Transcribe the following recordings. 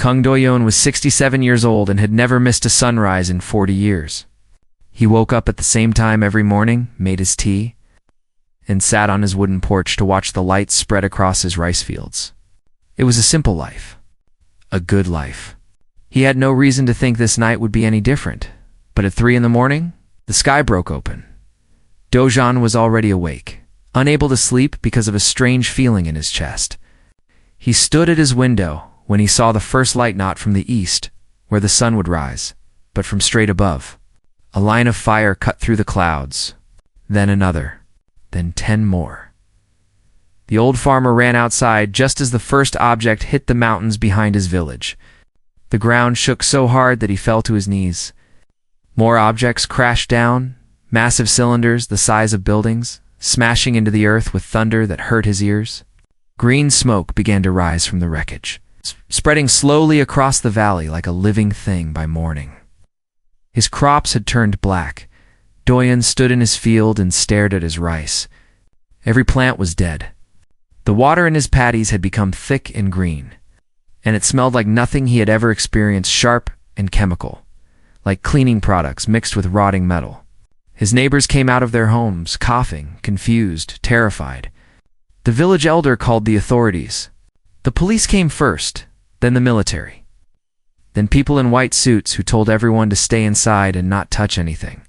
Kung Doyon was 67 years old and had never missed a sunrise in 40 years. He woke up at the same time every morning, made his tea, and sat on his wooden porch to watch the lights spread across his rice fields. It was a simple life. A good life. He had no reason to think this night would be any different, but at 3 in the morning, the sky broke open. Dojan was already awake, unable to sleep because of a strange feeling in his chest. He stood at his window when he saw the first light not from the east, where the sun would rise, but from straight above. A line of fire cut through the clouds, then another, then 10 more. The old farmer ran outside just as the first object hit the mountains behind his village. The ground shook so hard that he fell to his knees. More objects crashed down, massive cylinders the size of buildings, smashing into the earth with thunder that hurt his ears. Green smoke began to rise from the wreckage, spreading slowly across the valley like a living thing by morning. His crops had turned black. Doyon stood in his field and stared at his rice. Every plant was dead. The water in his paddies had become thick and green, and it smelled like nothing he had ever experienced, sharp and chemical, like cleaning products mixed with rotting metal. His neighbors came out of their homes, coughing, confused, terrified. The village elder called the authorities. The police came first, then the military. Then people in white suits who told everyone to stay inside and not touch anything.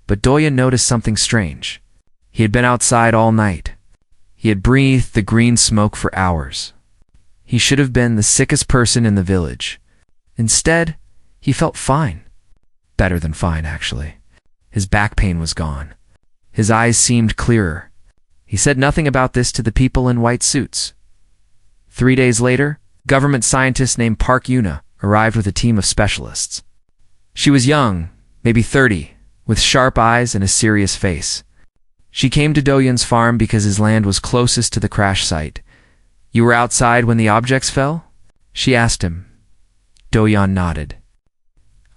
But Doyon noticed something strange. He had been outside all night. He had breathed the green smoke for hours. He should have been the sickest person in the village. Instead, he felt fine. Better than fine, actually. His back pain was gone. His eyes seemed clearer. He said nothing about this to the people in white suits. 3 days later, government scientist named Park Yuna arrived with a team of specialists. She was young, maybe 30, with sharp eyes and a serious face. She came to Doyon's farm because his land was closest to the crash site. "You were outside when the objects fell?" she asked him. Doyon nodded.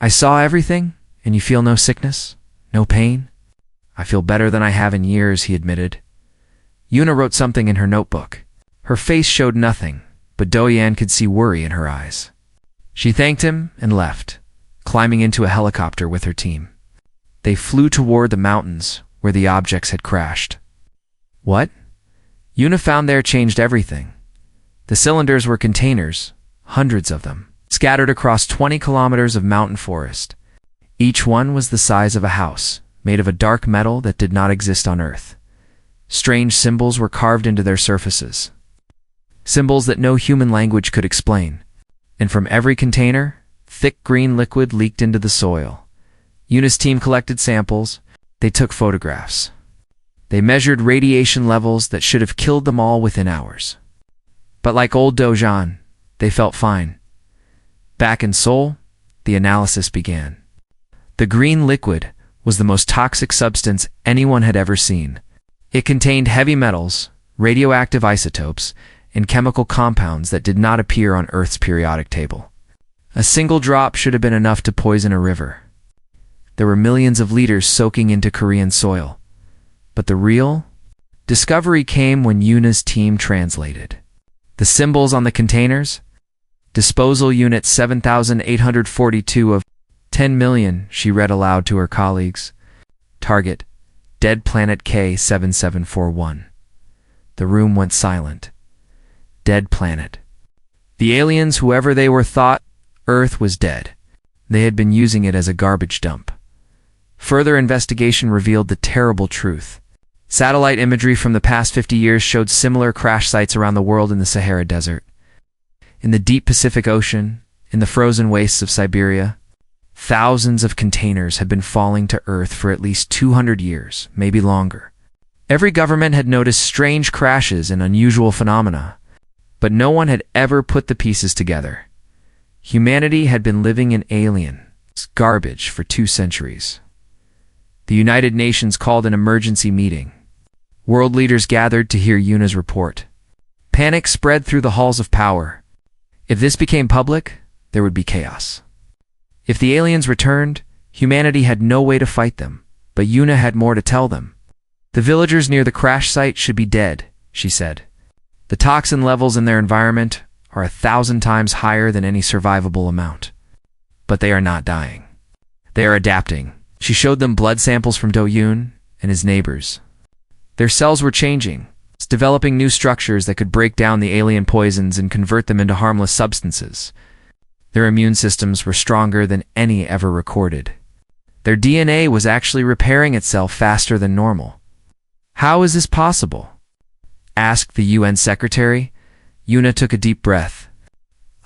"I saw everything, and you feel no sickness? No pain?" "I feel better than I have in years," he admitted. Yuna wrote something in her notebook. Her face showed nothing, but Doyon could see worry in her eyes. She thanked him and left, climbing into a helicopter with her team. They flew toward the mountains where the objects had crashed. What Yuna found there changed everything. The cylinders were containers, hundreds of them, scattered across 20 kilometers of mountain forest. Each one was the size of a house, made of a dark metal that did not exist on Earth. Strange symbols were carved into their surfaces, symbols that no human language could explain. And from every container, thick green liquid leaked into the soil. Yuna's team collected samples. They took photographs. They measured radiation levels that should have killed them all within hours. But like old Dojan, they felt fine. Back in Seoul, the analysis began. The green liquid was the most toxic substance anyone had ever seen. It contained heavy metals, radioactive isotopes, and chemical compounds that did not appear on Earth's periodic table. A single drop should have been enough to poison a river. There were millions of liters soaking into Korean soil. But the real discovery came when Yuna's team translated. The symbols on the containers? Disposal Unit 7842 of 10 million, she read aloud to her colleagues. Target, Dead Planet K7741. The room went silent. Dead planet. The aliens, whoever they were, thought Earth was dead. They had been using it as a garbage dump. Further investigation revealed the terrible truth. Satellite imagery from the past 50 years showed similar crash sites around the world in the Sahara Desert, in the deep Pacific Ocean, in the frozen wastes of Siberia. Thousands of containers had been falling to Earth for at least 200 years, maybe longer. Every government had noticed strange crashes and unusual phenomena, but no one had ever put the pieces together. Humanity had been living in alien garbage for 2 centuries. The United Nations called an emergency meeting. World leaders gathered to hear Yuna's report. Panic spread through the halls of power. If this became public, there would be chaos. If the aliens returned, humanity had no way to fight them, but Yuna had more to tell them. The villagers near the crash site should be dead, she said. The toxin levels in their environment are 1,000 times higher than any survivable amount. But they are not dying. They are adapting. She showed them blood samples from Do-yoon and his neighbors. Their cells were changing, developing new structures that could break down the alien poisons and convert them into harmless substances. Their immune systems were stronger than any ever recorded. Their DNA was actually repairing itself faster than normal. How is this possible? Asked the UN secretary. Yuna took a deep breath.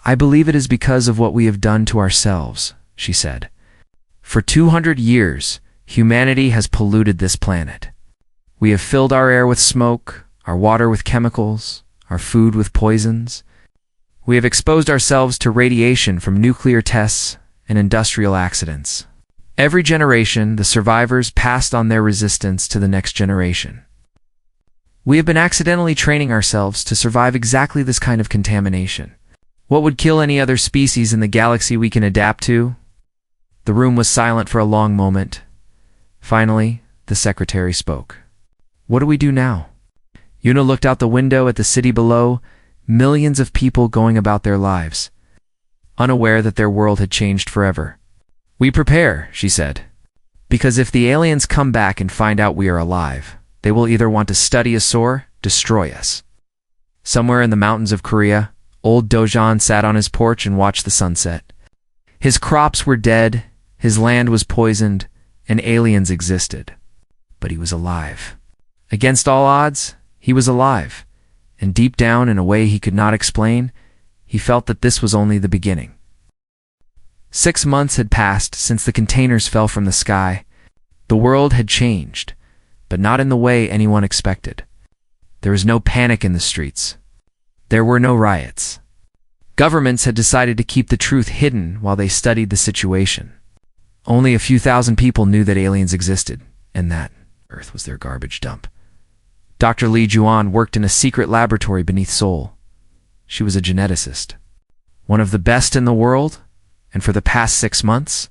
I believe it is because of what we have done to ourselves, she said. For 200 years, humanity has polluted this planet. We have filled our air with smoke, our water with chemicals, our food with poisons. We have exposed ourselves to radiation from nuclear tests and industrial accidents. Every generation, the survivors passed on their resistance to the next generation. We have been accidentally training ourselves to survive exactly this kind of contamination. What would kill any other species in the galaxy we can adapt to? The room was silent for a long moment. Finally, the secretary spoke. What do we do now? Yuna looked out the window at the city below, millions of people going about their lives, unaware that their world had changed forever. We prepare, she said, because if the aliens come back and find out we are alive, they will either want to study us or destroy us. Somewhere in the mountains of Korea, old Dojan sat on his porch and watched the sunset. His crops were dead, his land was poisoned, and aliens existed. But he was alive. Against all odds, he was alive, and deep down, in a way he could not explain, he felt that this was only the beginning. 6 months had passed since the containers fell from the sky. The world had changed, but not in the way anyone expected. There was no panic in the streets. There were no riots. Governments had decided to keep the truth hidden while they studied the situation. Only a few thousand people knew that aliens existed, and that Earth was their garbage dump. Dr. Lee Juan worked in a secret laboratory beneath Seoul. She was a geneticist, one of the best in the world, and for the past 6 months,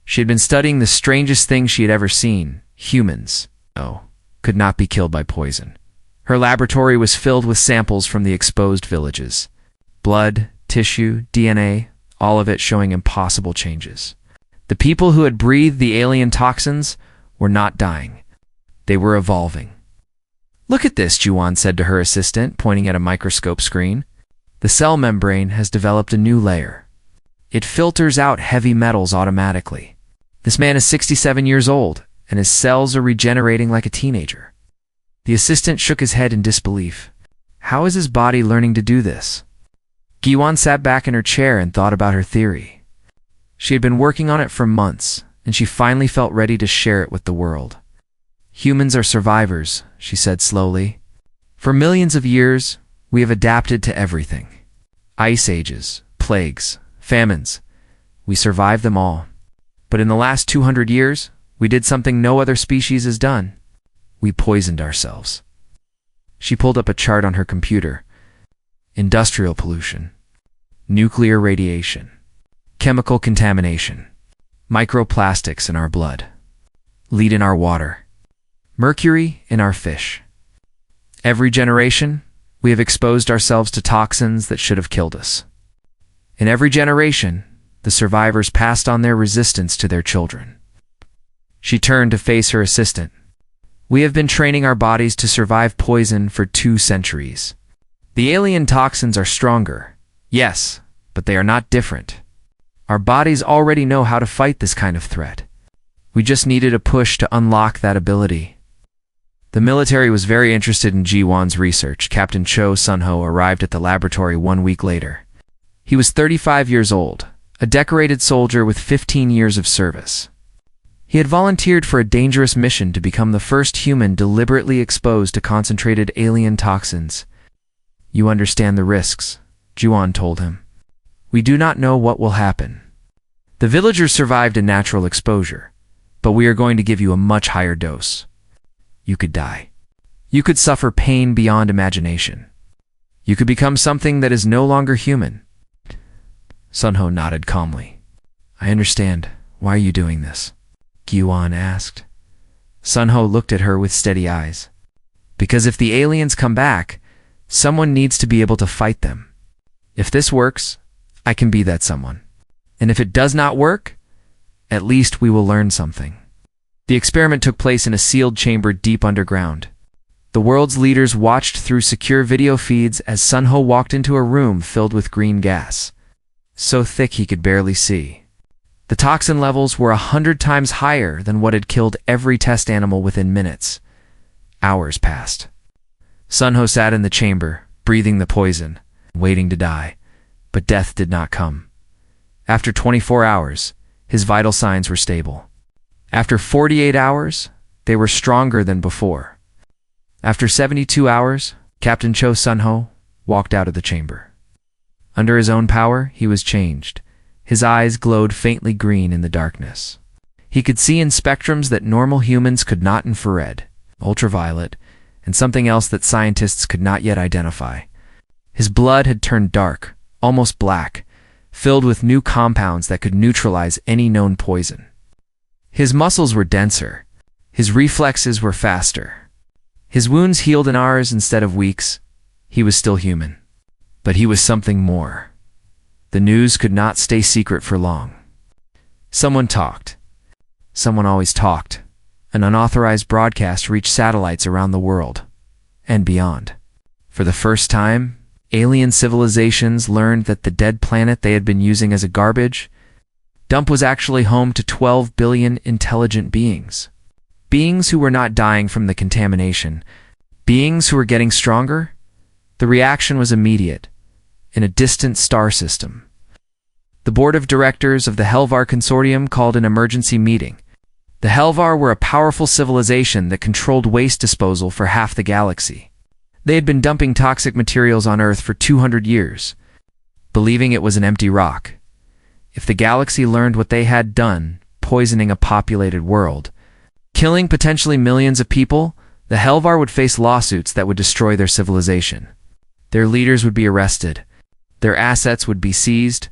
she had been studying the strangest thing she had ever seen: humans, could not be killed by poison. Her laboratory was filled with samples from the exposed villages. Blood, tissue, DNA, all of it showing impossible changes. The people who had breathed the alien toxins were not dying. They were evolving. Look at this, Juan said to her assistant, pointing at a microscope screen. The cell membrane has developed a new layer. It filters out heavy metals automatically. This man is 67 years old, and his cells are regenerating like a teenager. The assistant shook his head in disbelief. How is his body learning to do this? Giwan sat back in her chair and thought about her theory. She had been working on it for months, and she finally felt ready to share it with the world. Humans are survivors, she said slowly. For millions of years, we have adapted to everything. Ice ages, plagues, famines. We survived them all. But in the last 200 years, we did something no other species has done. We poisoned ourselves. She pulled up a chart on her computer. Industrial pollution, nuclear radiation, chemical contamination, microplastics in our blood, lead in our water, mercury in our fish. Every generation, we have exposed ourselves to toxins that should have killed us. In every generation, the survivors passed on their resistance to their children. She turned to face her assistant. We have been training our bodies to survive poison for 2 centuries. The alien toxins are stronger, yes, but they are not different. Our bodies already know how to fight this kind of threat. We just needed a push to unlock that ability. The military was very interested in Ji-won's research. Captain Cho Sun-ho arrived at the laboratory 1 week later. He was 35 years old, a decorated soldier with 15 years of service. He had volunteered for a dangerous mission to become the first human deliberately exposed to concentrated alien toxins. You understand the risks, Juan told him. We do not know what will happen. The villagers survived a natural exposure, but we are going to give you a much higher dose. You could die. You could suffer pain beyond imagination. You could become something that is no longer human. Sun-ho nodded calmly. I understand. Why are you doing this? Gyuan asked. Sun-ho looked at her with steady eyes. Because if the aliens come back, someone needs to be able to fight them. If this works, I can be that someone. And if it does not work, at least we will learn something. The experiment took place in a sealed chamber deep underground. The world's leaders watched through secure video feeds as Sun-Ho walked into a room filled with green gas, so thick he could barely see. The toxin levels were 100 times higher than what had killed every test animal within minutes. Hours passed. Sun-Ho sat in the chamber, breathing the poison, waiting to die, but death did not come. After 24 hours, his vital signs were stable. After 48 hours, they were stronger than before. After 72 hours, Captain Cho Sun-Ho walked out of the chamber. Under his own power, he was changed. His eyes glowed faintly green in the darkness. He could see in spectrums that normal humans could not: infrared, ultraviolet, and something else that scientists could not yet identify. His blood had turned dark, almost black, filled with new compounds that could neutralize any known poison. His muscles were denser. His reflexes were faster. His wounds healed in hours instead of weeks. He was still human. But he was something more. The news could not stay secret for long. Someone talked. Someone always talked. An unauthorized broadcast reached satellites around the world and beyond. For the first time, alien civilizations learned that the dead planet they had been using as a garbage dump was actually home to 12 billion intelligent beings. Beings who were not dying from the contamination. Beings who were getting stronger. The reaction was immediate, in a distant star system. The board of directors of the Helvar Consortium called an emergency meeting. The Helvar were a powerful civilization that controlled waste disposal for half the galaxy. They had been dumping toxic materials on Earth for 200 years, believing it was an empty rock. If the galaxy learned what they had done, poisoning a populated world, killing potentially millions of people, the Helvar would face lawsuits that would destroy their civilization. Their leaders would be arrested. Their assets would be seized.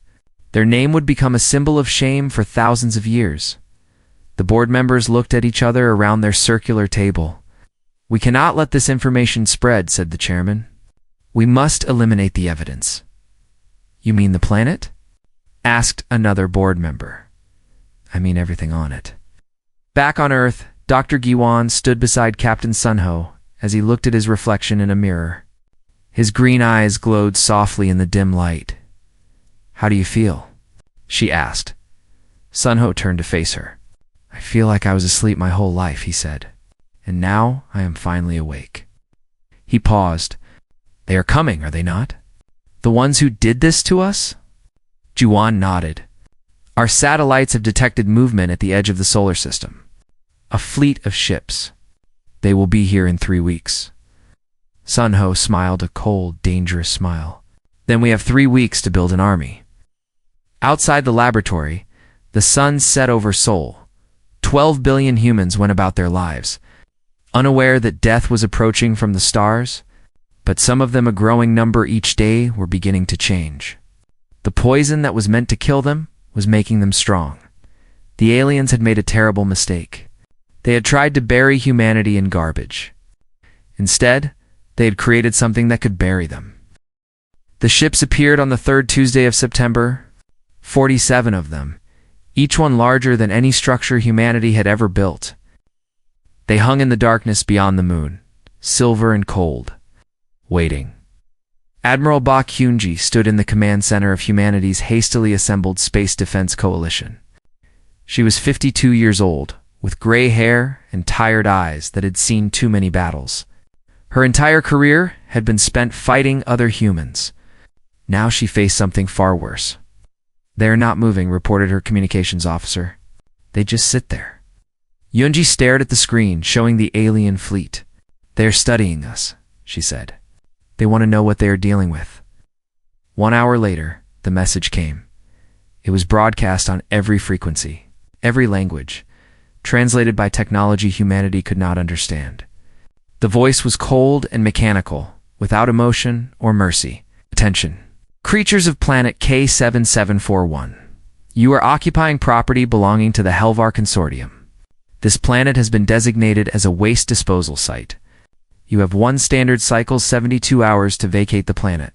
Their name would become a symbol of shame for thousands of years. The board members looked at each other around their circular table. "We cannot let this information spread," said the chairman. "We must eliminate the evidence." "You mean the planet?" asked another board member. "I mean everything on it." Back on Earth, Dr. Giwan stood beside Captain Sun-Ho as he looked at his reflection in a mirror. His green eyes glowed softly in the dim light. "How do you feel?" she asked. Sun-Ho turned to face her. "I feel like I was asleep my whole life," he said. "And now I am finally awake." He paused. "They are coming, are they not? The ones who did this to us?" Juwan nodded. "Our satellites have detected movement at the edge of the solar system. A fleet of ships. They will be here in 3 weeks. Sun-Ho smiled a cold, dangerous smile. "Then we have 3 weeks to build an army." Outside the laboratory, the sun set over Seoul. 12 billion humans went about their lives, unaware that death was approaching from the stars, but some of them, a growing number each day, were beginning to change. The poison that was meant to kill them was making them strong. The aliens had made a terrible mistake. They had tried to bury humanity in garbage. Instead, they had created something that could bury them. The ships appeared on the 3rd Tuesday of September, 47 of them, each one larger than any structure humanity had ever built. They hung in the darkness beyond the moon, silver and cold, waiting. Admiral Ba Kyunji stood in the command center of humanity's hastily assembled space defense coalition. She was 52 years old, with gray hair and tired eyes that had seen too many battles. Her entire career had been spent fighting other humans. Now she faced something far worse. "They are not moving," reported her communications officer. "They just sit there." Yunji stared at the screen showing the alien fleet. "They are studying us," she said. "They want to know what they are dealing with." 1 hour later, the message came. It was broadcast on every frequency, every language, translated by technology humanity could not understand. The voice was cold and mechanical, without emotion or mercy. "Attention. Creatures of planet K7741. You are occupying property belonging to the Helvar Consortium. This planet has been designated as a waste disposal site. You have 1 standard cycle 72 hours to vacate the planet.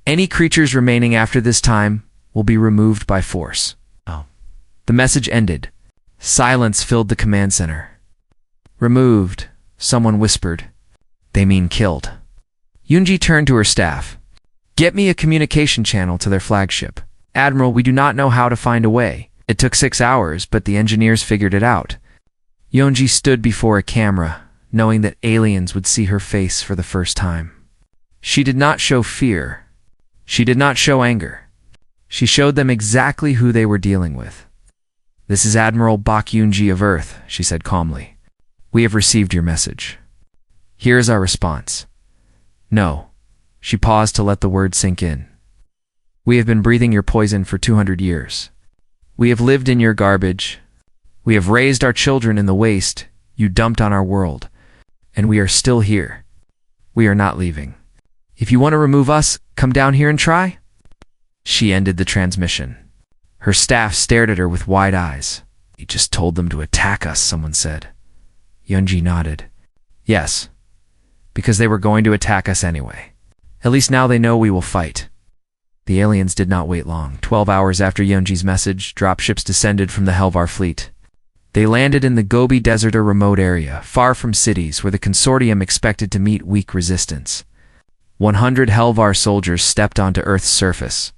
Any creatures remaining after this time will be removed by force. Oh. The message ended. Silence filled the command center. Removed, someone whispered. They mean killed. Yunji turned to her staff. Get me a communication channel to their flagship. Admiral, we do not know how to find a way. It took 6 hours, but the engineers figured it out. Yunji stood before a camera, knowing that aliens would see her face for the first time. She did not show fear. She did not show anger. She showed them exactly who they were dealing with. This is Admiral Bak Yunji of Earth, she said calmly. We have received your message. Here is our response. No. She paused to let the word sink in. We have been breathing your poison for 200 years. We have lived in your garbage. We have raised our children in the waste you dumped on our world. And we are still here. We are not leaving. If you want to remove us, come down here and try. She ended the transmission. Her staff stared at her with wide eyes. You just told them to attack us, someone said. Yunji nodded. Yes, because they were going to attack us anyway. At least now they know we will fight. The aliens did not wait long. 12 hours after Yunji's message, dropships descended from the Helvar fleet. They landed in the Gobi Desert, a remote area, far from cities where the consortium expected to meet weak resistance. 100 Helvar soldiers stepped onto Earth's surface.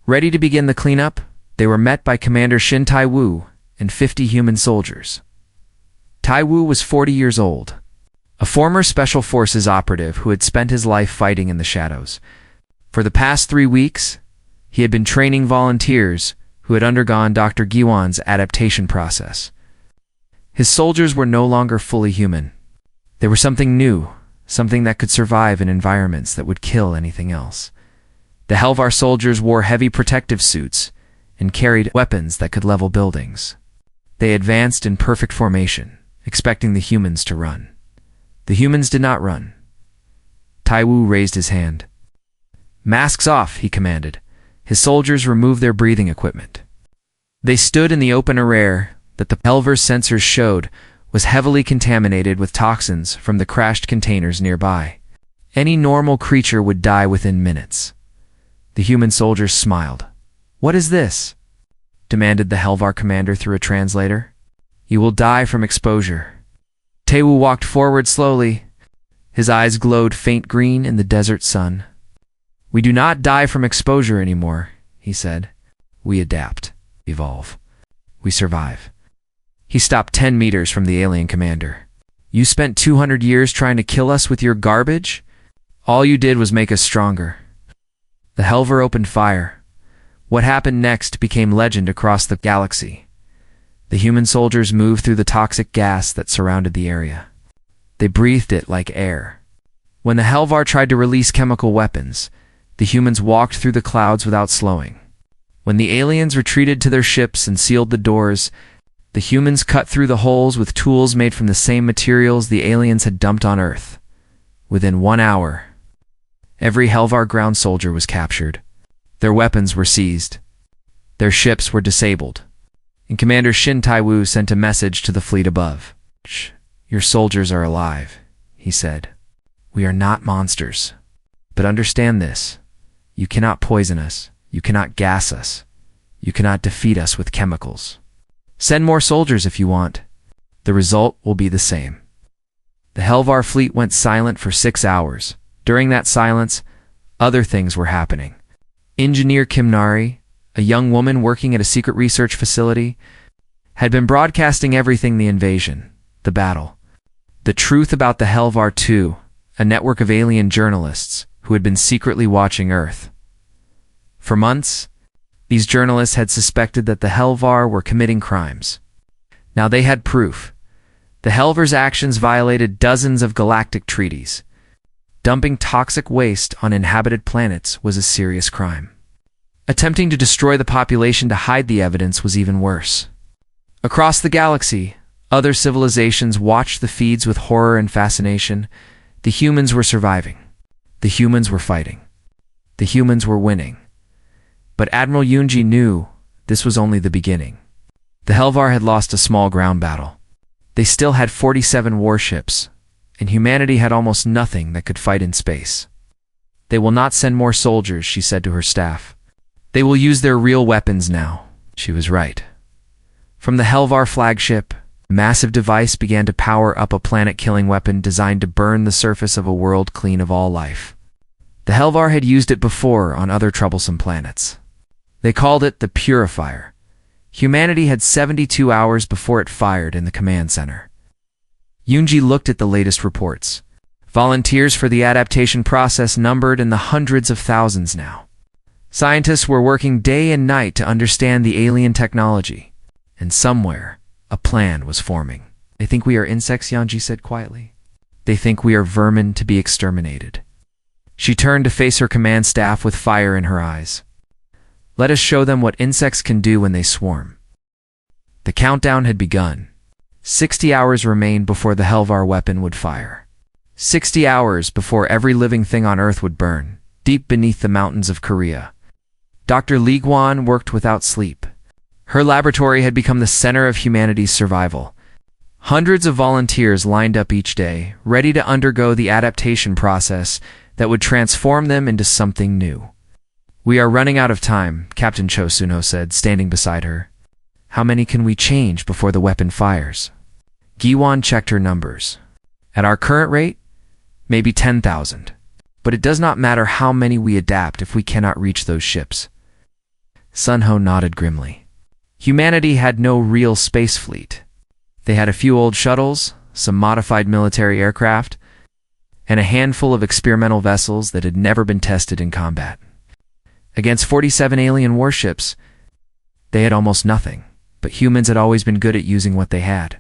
Ready to begin the cleanup, they were met by Commander Shin Tai-Wu and 50 human soldiers. Tai-Wu was 40 years old, a former Special Forces operative who had spent his life fighting in the shadows. For the past 3 weeks, he had been training volunteers who had undergone Dr. Giwan's adaptation process. His soldiers were no longer fully human. They were something new, something that could survive in environments that would kill anything else. The Helvar soldiers wore heavy protective suits and carried weapons that could level buildings. They advanced in perfect formation, expecting the humans to run. The humans did not run. Tai-Wu raised his hand. Masks off, he commanded. His soldiers removed their breathing equipment. They stood in the open air that the Helvar's sensors showed was heavily contaminated with toxins from the crashed containers nearby. Any normal creature would die within minutes. The human soldiers smiled. What is this? Demanded the Helvar commander through a translator. You will die from exposure. Tai-Wu walked forward slowly. His eyes glowed faint green in the desert sun. We do not die from exposure anymore, he said. We adapt, evolve. We survive. He stopped 10 meters from the alien commander. You spent 200 years trying to kill us with your garbage? All you did was make us stronger. The Helvar opened fire. What happened next became legend across the galaxy. The human soldiers moved through the toxic gas that surrounded the area. They breathed it like air. When the Helvar tried to release chemical weapons, the humans walked through the clouds without slowing. When the aliens retreated to their ships and sealed the doors, the humans cut through the holes with tools made from the same materials the aliens had dumped on Earth. Within 1 hour, every Helvar ground soldier was captured. Their weapons were seized. Their ships were disabled. And Commander Shin Tai-Wu sent a message to the fleet above. Your soldiers are alive, he said. We are not monsters. But understand this. You cannot poison us. You cannot gas us. You cannot defeat us with chemicals. Send more soldiers if you want. The result will be the same. The Helvar fleet went silent for 6 hours. During that silence, other things were happening. Engineer Kimnari, a young woman working at a secret research facility, had been broadcasting everything: the invasion, the battle, the truth about the Helvar II, a network of alien journalists who had been secretly watching Earth. For months, these journalists had suspected that the Helvar were committing crimes. Now they had proof. The Helvar's actions violated dozens of galactic treaties. Dumping toxic waste on inhabited planets was a serious crime. Attempting to destroy the population to hide the evidence was even worse. Across the galaxy, other civilizations watched the feeds with horror and fascination. The humans were surviving. The humans were fighting. The humans were winning. But Admiral Yunji knew this was only the beginning. The Helvar had lost a small ground battle. They still had 47 warships, and humanity had almost nothing that could fight in space. They will not send more soldiers, she said to her staff. They will use their real weapons now. She was right. From the Helvar flagship, a massive device began to power up a planet-killing weapon designed to burn the surface of a world clean of all life. The Helvar had used it before on other troublesome planets. They called it the Purifier. Humanity had 72 hours before it fired in the command center. Yunji looked at the latest reports. Volunteers for the adaptation process numbered in the hundreds of thousands now. Scientists were working day and night to understand the alien technology. And somewhere, a plan was forming. They think we are insects, Yunji said quietly. They think we are vermin to be exterminated. She turned to face her command staff with fire in her eyes. Let us show them what insects can do when they swarm. The countdown had begun. 60 hours remained before the Helvar weapon would fire. 60 hours before every living thing on Earth would burn, deep beneath the mountains of Korea. Dr. Li Guan worked without sleep. Her laboratory had become the center of humanity's survival. Hundreds of volunteers lined up each day, ready to undergo the adaptation process that would transform them into something new. We are running out of time, Captain Cho Suno said, standing beside her. How many can we change before the weapon fires? Giwan checked her numbers. At our current rate, maybe 10,000. But it does not matter how many we adapt if we cannot reach those ships. Sunho nodded grimly. Humanity had no real space fleet. They had a few old shuttles, some modified military aircraft, and a handful of experimental vessels that had never been tested in combat. Against 47 alien warships, they had almost nothing, but humans had always been good at using what they had.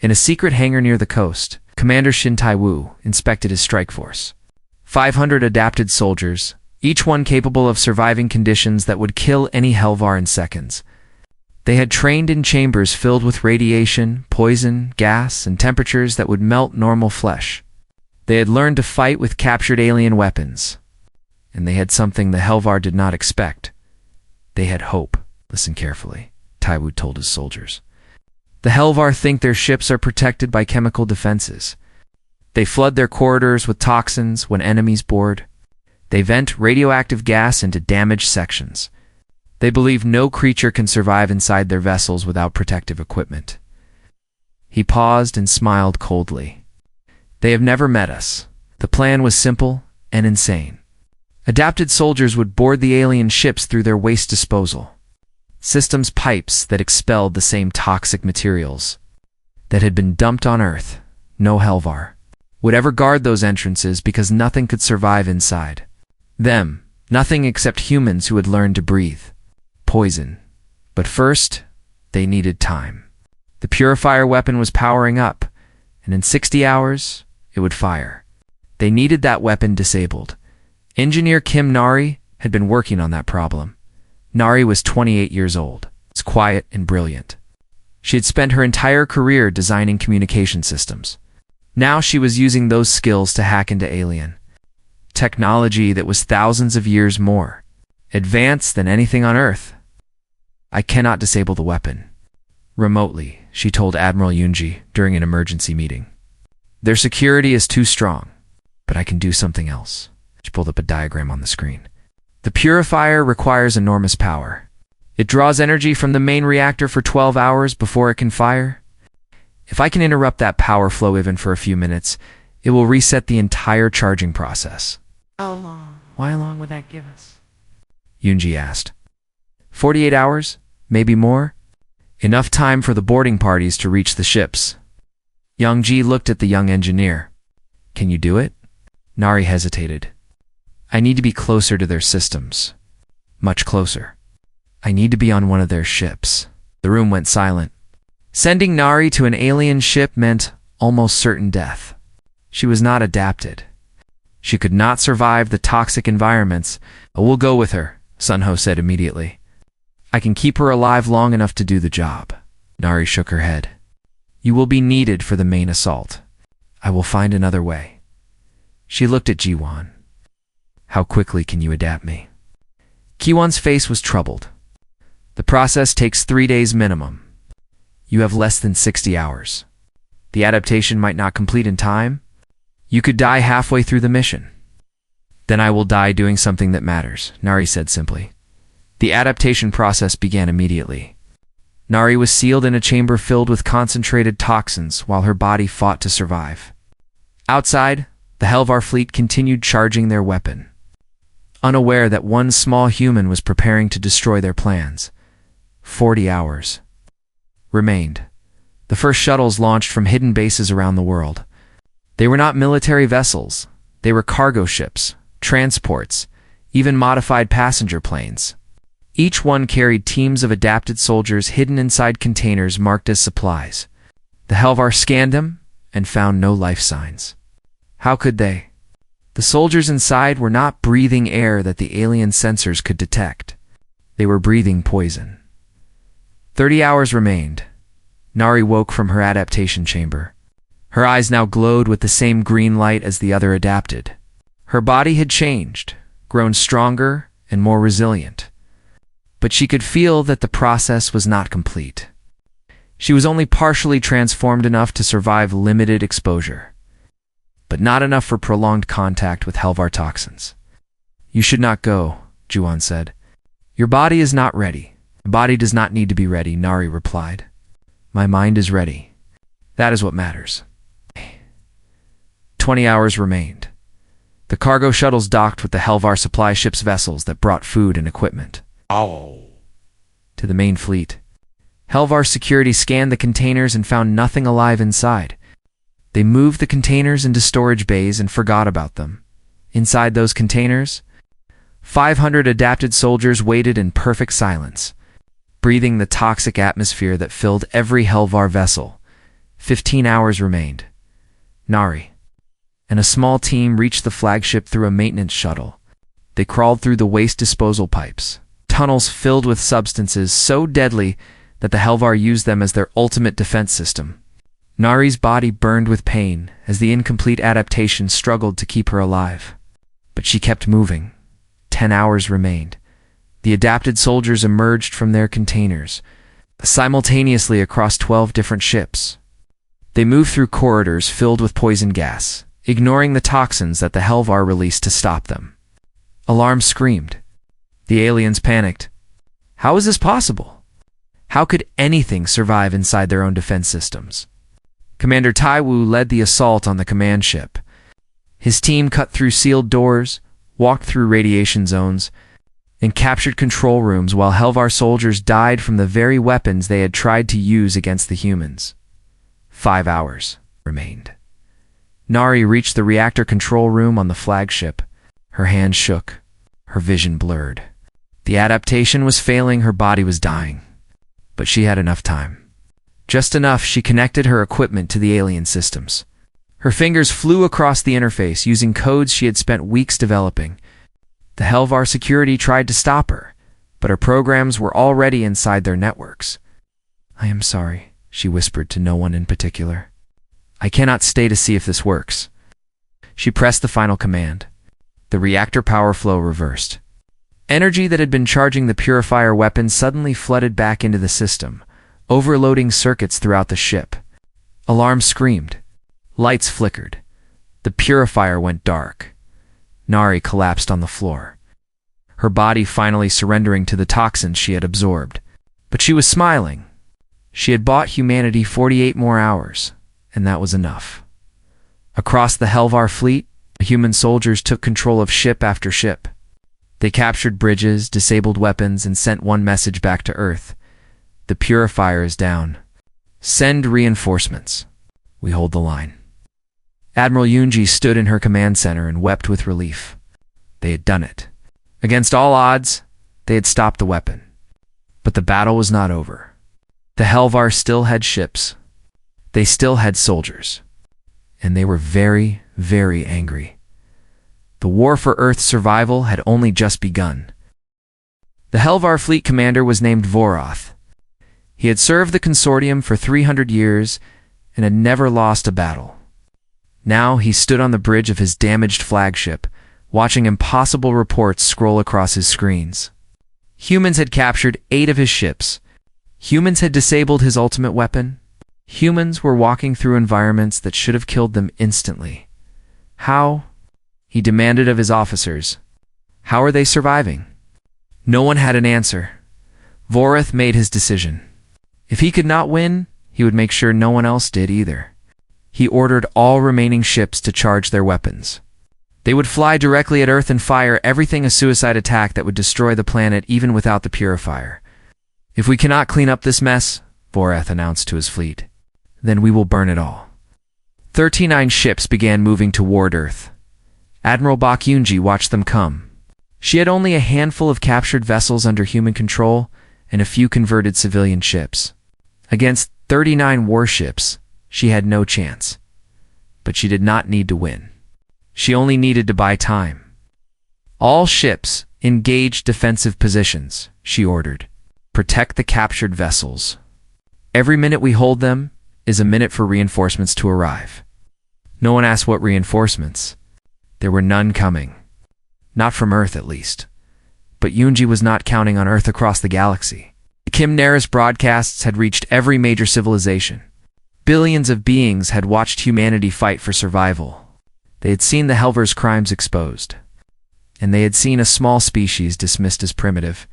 In a secret hangar near the coast, Commander Shin Tai-woo inspected his strike force. 500 adapted soldiers, each one capable of surviving conditions that would kill any Helvar in seconds. They had trained in chambers filled with radiation, poison, gas, and temperatures that would melt normal flesh. They had learned to fight with captured alien weapons. And they had something the Helvar did not expect. They had hope. Listen carefully, Tai-woo told his soldiers. The Helvar think their ships are protected by chemical defenses. They flood their corridors with toxins when enemies board. They vent radioactive gas into damaged sections. They believe no creature can survive inside their vessels without protective equipment. He paused and smiled coldly. They have never met us. The plan was simple and insane. Adapted soldiers would board the alien ships through their waste disposal. Systems pipes that expelled the same toxic materials that had been dumped on Earth. No Helvar would ever guard those entrances because nothing could survive inside. Them, nothing except humans who had learned to breathe poison. But first, they needed time. The purifier weapon was powering up, and in 60 hours, it would fire. They needed that weapon disabled. Engineer Kim Nari had been working on that problem. Nari was 28 years old. It's quiet and brilliant. She had spent her entire career designing communication systems. Now she was using those skills to hack into alien technology that was thousands of years more advanced than anything on Earth. I cannot disable the weapon remotely, she told Admiral Yunji during an emergency meeting. Their security is too strong, but I can do something else. She pulled up a diagram on the screen. The purifier requires enormous power. It draws energy from the main reactor for 12 hours before it can fire. If I can interrupt that power flow even for a few minutes, it will reset the entire charging process. How long? Why long would that give us? Yunji asked. 48 hours? Maybe more? Enough time for the boarding parties to reach the ships. Youngji looked at the young engineer. Can you do it? Nari hesitated. I need to be closer to their systems. Much closer. I need to be on one of their ships. The room went silent. Sending Nari to an alien ship meant almost certain death. She was not adapted. She could not survive the toxic environments. We'll go with her, Sunho said immediately. I can keep her alive long enough to do the job. Nari shook her head. You will be needed for the main assault. I will find another way. She looked at Jiwon. How quickly can you adapt me? Kiwon's face was troubled. The process takes 3 days minimum. You have less than 60 hours. The adaptation might not complete in time. You could die halfway through the mission. Then I will die doing something that matters, Nari said simply. The adaptation process began immediately. Nari was sealed in a chamber filled with concentrated toxins while her body fought to survive. Outside, the Helvar fleet continued charging their weapon, unaware that one small human was preparing to destroy their plans. 40 hours remained. The first shuttles launched from hidden bases around the world. They were not military vessels. They were cargo ships, transports, even modified passenger planes. Each one carried teams of adapted soldiers hidden inside containers marked as supplies. The Helvar scanned them and found no life signs. How could they? The soldiers inside were not breathing air that the alien sensors could detect. They were breathing poison. 30 hours remained. Nari woke from her adaptation chamber. Her eyes now glowed with the same green light as the other adapted. Her body had changed, grown stronger and more resilient. But she could feel that the process was not complete. She was only partially transformed enough to survive limited exposure, but not enough for prolonged contact with Helvar toxins. You should not go, Juan said. Your body is not ready. The body does not need to be ready, Nari replied. My mind is ready. That is what matters. 20 hours remained. The cargo shuttles docked with the Helvar supply ship's vessels that brought food and equipment to the main fleet. Helvar security scanned the containers and found nothing alive inside. They moved the containers into storage bays and forgot about them. Inside those containers, 500 adapted soldiers waited in perfect silence, breathing the toxic atmosphere that filled every Helvar vessel. 15 hours remained. Nari and a small team reached the flagship through a maintenance shuttle. They crawled through the waste disposal pipes, tunnels filled with substances so deadly that the Helvar used them as their ultimate defense system. Nari's body burned with pain as the incomplete adaptation struggled to keep her alive. But she kept moving. 10 hours remained. The adapted soldiers emerged from their containers, simultaneously across 12 different ships. They moved through corridors filled with poison gas, ignoring the toxins that the Helvar released to stop them. Alarms screamed. The aliens panicked. How is this possible? How could anything survive inside their own defense systems? Commander Taiwu led the assault on the command ship. His team cut through sealed doors, walked through radiation zones, and captured control rooms while Helvar soldiers died from the very weapons they had tried to use against the humans. 5 hours remained. Nari reached the reactor control room on the flagship. Her hands shook, her vision blurred. The adaptation was failing, her body was dying. But she had enough time. Just enough she connected her equipment to the alien systems. Her fingers flew across the interface using codes she had spent weeks developing. The Helvar security tried to stop her, but her programs were already inside their networks. I am sorry, she whispered to no one in particular. I cannot stay to see if this works. She pressed the final command. The reactor power flow reversed. Energy that had been charging the purifier weapon suddenly flooded back into the system, overloading circuits throughout the ship. Alarms screamed. Lights flickered. The purifier went dark. Nari collapsed on the floor, her body finally surrendering to the toxins she had absorbed. But she was smiling. She had bought humanity 48 more hours, and that was enough. Across the Helvar fleet, human soldiers took control of ship after ship. They captured bridges, disabled weapons, and sent one message back to Earth. The purifier is down. Send reinforcements. We hold the line. Admiral Yunji stood in her command center and wept with relief. They had done it. Against all odds, they had stopped the weapon. But the battle was not over. The Helvar still had ships. They still had soldiers. And they were very, very angry. The war for Earth's survival had only just begun. The Helvar fleet commander was named Voroth. He had served the consortium for 300 years and had never lost a battle. Now he stood on the bridge of his damaged flagship, watching impossible reports scroll across his screens. Humans had captured 8 of his ships. Humans had disabled his ultimate weapon. Humans were walking through environments that should have killed them instantly. How? He demanded of his officers. How are they surviving? No one had an answer. Voreth made his decision. If he could not win, he would make sure no one else did either. He ordered all remaining ships to charge their weapons. They would fly directly at Earth and fire everything a suicide attack that would destroy the planet even without the purifier. If we cannot clean up this mess, Voreth announced to his fleet, then we will burn it all. 39 ships began moving toward Earth. Admiral Bakyunji watched them come. She had only a handful of captured vessels under human control and a few converted civilian ships. Against 39 warships, she had no chance. But she did not need to win. She only needed to buy time. All ships, engage defensive positions, she ordered. Protect the captured vessels. Every minute we hold them is a minute for reinforcements to arrive. No one asked what reinforcements. There were none coming. Not from Earth, at least. But Yunji was not counting on Earth across the galaxy. The Kim Naris broadcasts had reached every major civilization. Billions of beings had watched humanity fight for survival. They had seen the Helver's crimes exposed. And they had seen a small species dismissed as primitive,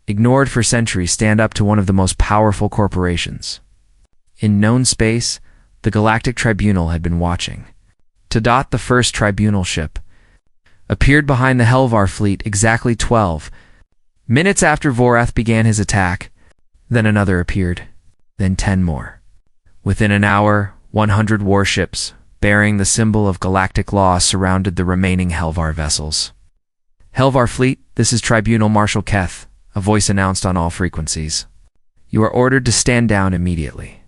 ignored for centuries, stand up to one of the most powerful corporations. In known space, the Galactic Tribunal had been watching. Tadot, the first tribunal ship, appeared behind the Helvar fleet exactly 12 minutes after Voreth began his attack. Then another appeared, then 10 more. Within an hour, 100 warships, bearing the symbol of galactic law, surrounded the remaining Helvar vessels. Helvar fleet, this is Tribunal Marshal Keth, a voice announced on all frequencies. You are ordered to stand down immediately.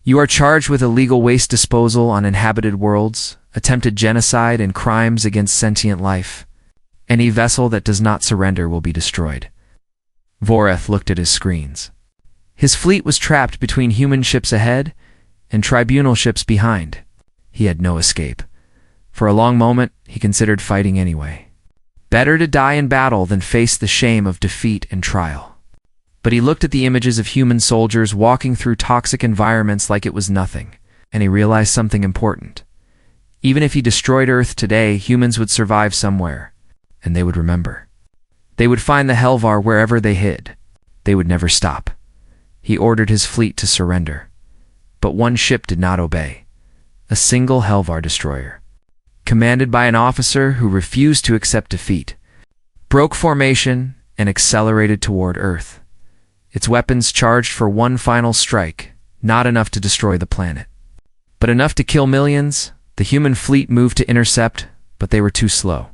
You are charged with illegal waste disposal on inhabited worlds, attempted genocide, and crimes against sentient life. Any vessel that does not surrender will be destroyed. Voreth looked at his screens. His fleet was trapped between human ships ahead and tribunal ships behind. He had no escape. For a long moment, he considered fighting anyway. Better to die in battle than face the shame of defeat and trial. But he looked at the images of human soldiers walking through toxic environments like it was nothing, and he realized something important. Even if he destroyed Earth today, humans would survive somewhere, and they would remember. They would find the Helvar wherever they hid. They would never stop. He ordered his fleet to surrender. But one ship did not obey. A single Helvar destroyer, commanded by an officer who refused to accept defeat, broke formation and accelerated toward Earth. Its weapons charged for one final strike, not enough to destroy the planet, but enough to kill millions. The human fleet moved to intercept, but they were too slow.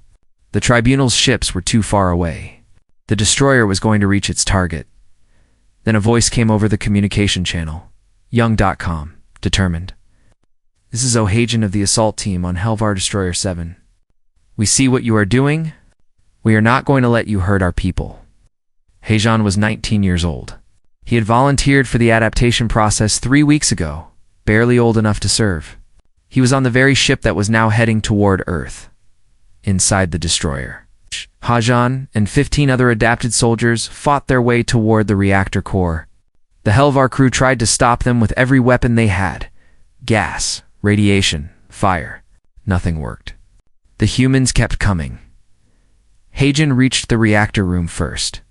The Tribunal's ships were too far away. The destroyer was going to reach its target. Then a voice came over the communication channel. Young.com, determined. This is O'Hagan of the assault team on Helvar Destroyer 7. We see what you are doing. We are not going to let you hurt our people. Hajan was 19 years old. He had volunteered for the adaptation process 3 weeks ago, barely old enough to serve. He was on the very ship that was now heading toward Earth. Inside the destroyer, Hajan and 15 other adapted soldiers fought their way toward the reactor core. The Helvar crew tried to stop them with every weapon they had. Gas, radiation, fire. Nothing worked. The humans kept coming. Hajan reached the reactor room first.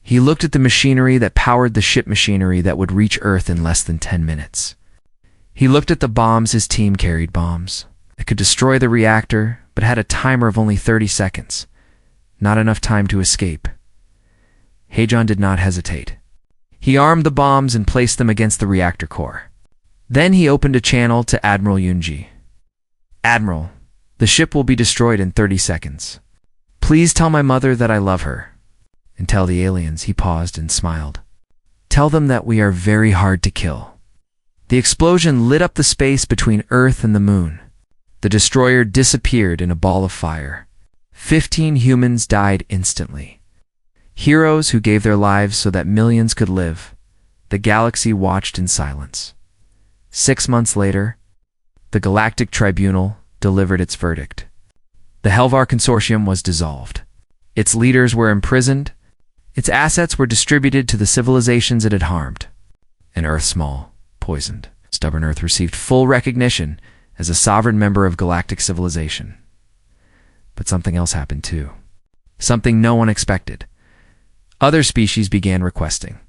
He looked at the machinery that powered the ship machinery that would reach Earth in less than 10 minutes. He looked at the bombs his team carried, bombs that could destroy the reactor, but had a timer of only 30 seconds. Not enough time to escape. Hajan did not hesitate. He armed the bombs and placed them against the reactor core. Then he opened a channel to Admiral Yunji. Admiral, the ship will be destroyed in 30 seconds. Please tell my mother that I love her. And tell the aliens, he paused and smiled. Tell them that we are very hard to kill. The explosion lit up the space between Earth and the moon. The destroyer disappeared in a ball of fire. 15 humans died instantly. Heroes who gave their lives so that millions could live. The galaxy watched in silence. 6 months later, the Galactic Tribunal delivered its verdict. The Helvar Consortium was dissolved. Its leaders were imprisoned. Its assets were distributed to the civilizations it had harmed. And Earth small, poisoned. Stubborn Earth received full recognition as a sovereign member of galactic civilization. But something else happened too. Something no one expected. Other species began requesting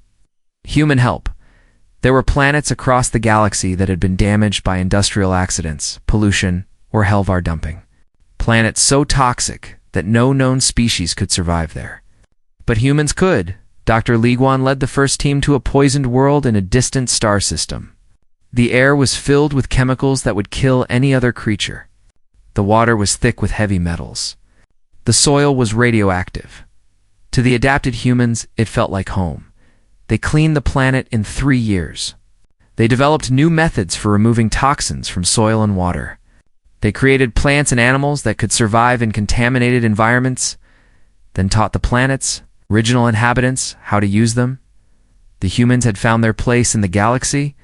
human help. There were planets across the galaxy that had been damaged by industrial accidents, pollution, or HFY dumping. Planets so toxic that no known species could survive there. But humans could. Dr. Liguan led the first team to a poisoned world in a distant star system. The air was filled with chemicals that would kill any other creature. The water was thick with heavy metals. The soil was radioactive. To the adapted humans, it felt like home. They cleaned the planet in 3 years. They developed new methods for removing toxins from soil and water. They created plants and animals that could survive in contaminated environments, then taught the planet's original inhabitants how to use them. The humans had found their place in the galaxy,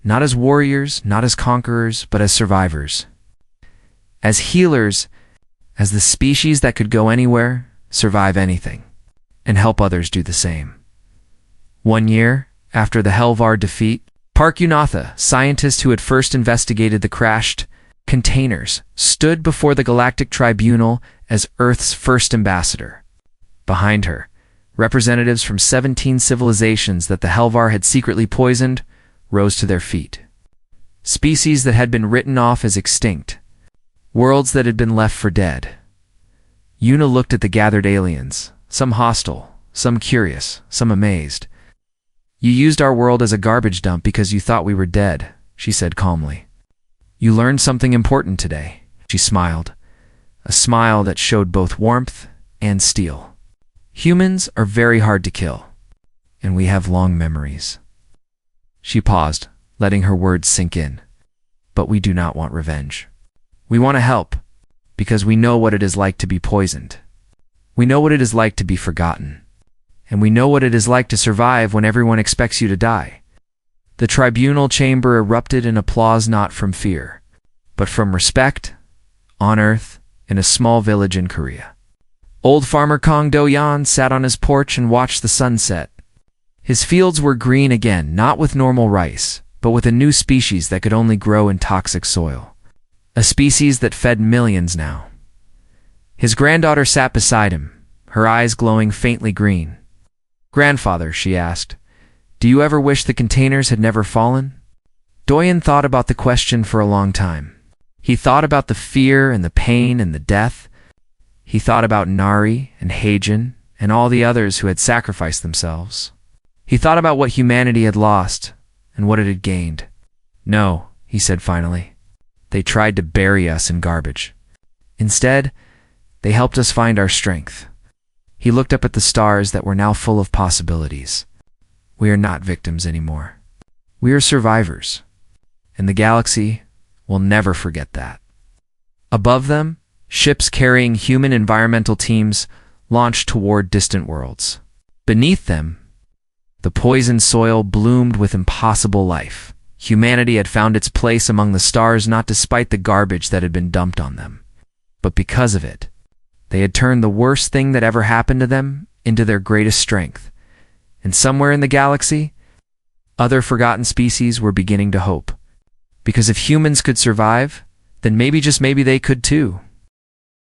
not as warriors, not as conquerors, but as survivors. As healers, as the species that could go anywhere, survive anything, and help others do the same. 1 year after the HFY defeat, Park Unatha, scientist who had first investigated the crashed containers, stood before the Galactic Tribunal as Earth's first ambassador. Behind her, representatives from 17 civilizations that the HFY had secretly poisoned rose to their feet. Species that had been written off as extinct. Worlds that had been left for dead. Una looked at the gathered aliens, some hostile, some curious, some amazed. "You used our world as a garbage dump because you thought we were dead," she said calmly. "You learned something important today," she smiled, a smile that showed both warmth and steel. "Humans are very hard to kill, and we have long memories." She paused, letting her words sink in. "But we do not want revenge. We want to help, because we know what it is like to be poisoned. We know what it is like to be forgotten. And we know what it is like to survive when everyone expects you to die." The tribunal chamber erupted in applause, not from fear, but from respect, on Earth, in a small village in Korea. Old farmer Kong Do-yan sat on his porch and watched the sunset. His fields were green again, not with normal rice, but with a new species that could only grow in toxic soil. A species that fed millions now. His granddaughter sat beside him, her eyes glowing faintly green. "Grandfather," she asked, "do you ever wish the containers had never fallen?" Doyen thought about the question for a long time. He thought about the fear and the pain and the death. He thought about Nari and Heijin and all the others who had sacrificed themselves. He thought about what humanity had lost and what it had gained. "No," he said finally. "They tried to bury us in garbage. Instead, they helped us find our strength." He looked up at the stars that were now full of possibilities. "We are not victims anymore. We are survivors. And the galaxy will never forget that." Above them, ships carrying human environmental teams launched toward distant worlds. Beneath them, the poisoned soil bloomed with impossible life. Humanity had found its place among the stars not despite the garbage that had been dumped on them, but because of it. They had turned the worst thing that ever happened to them into their greatest strength. And somewhere in the galaxy, other forgotten species were beginning to hope. Because if humans could survive, then maybe, just maybe, they could too.